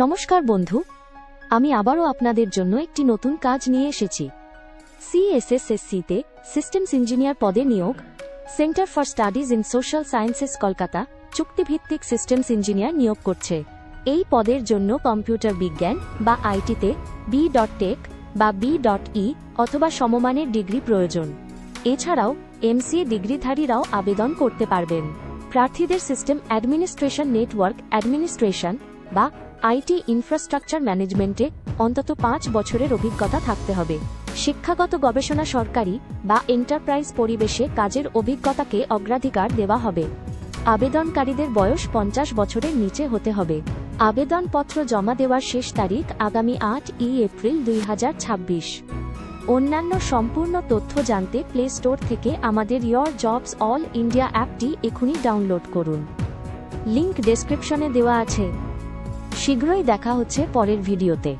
নমস্কার বন্ধু, আমি আবারও আপনাদের জন্য একটি নতুন কাজ নিয়ে এসেছি। সিএসএসএসসি-তে সিস্টেমস ইঞ্জিনিয়ার পদে নিয়োগ। Centre for studies in social sciences Kolkata চুক্তিভিত্তিক সিস্টেমস ইঞ্জিনিয়ার নিয়োগ করছে। এই পদের জন্য কম্পিউটার বিজ্ঞান বা আইটিতে বি.টেক বা বি.ই অথবা সমমানের ডিগ্রি প্রয়োজন। এছাড়াও এমসিএ ডিগ্রিধারীরাও আবেদন করতে পারবেন। প্রার্থীদের সিস্টেম অ্যাডমিনিস্ট্রেশন, নেটওয়ার্ক অ্যাডমিনিস্ট্রেশন বা আইটি ইনফ্রাস্ট্রাকচার ম্যানেজমেন্টে অন্তত 5 বছরের অভিজ্ঞতা থাকতে হবে। শিক্ষাগত গবেষণা, সরকারি বা এন্টারপ্রাইজ পরিবেশে কাজের অভিজ্ঞতাকে অগ্রাধিকার দেওয়া হবে। আবেদনকারীদের বয়স 50 বছরের নিচে হতে হবে। আবেদনপত্র জমা দেওয়ার শেষ তারিখ আগামী 8 এপ্রিল 2026। অন্যান্য সম্পূর্ণ তথ্য জানতে প্লে স্টোর থেকে আমাদের ইয়োর জবস অল ইন্ডিয়া অ্যাপটি এখনই ডাউনলোড করুন। লিংক ডেসক্রিপশনে দেওয়া আছে। শীঘ্রই দেখা হচ্ছে পরের ভিডিওতে।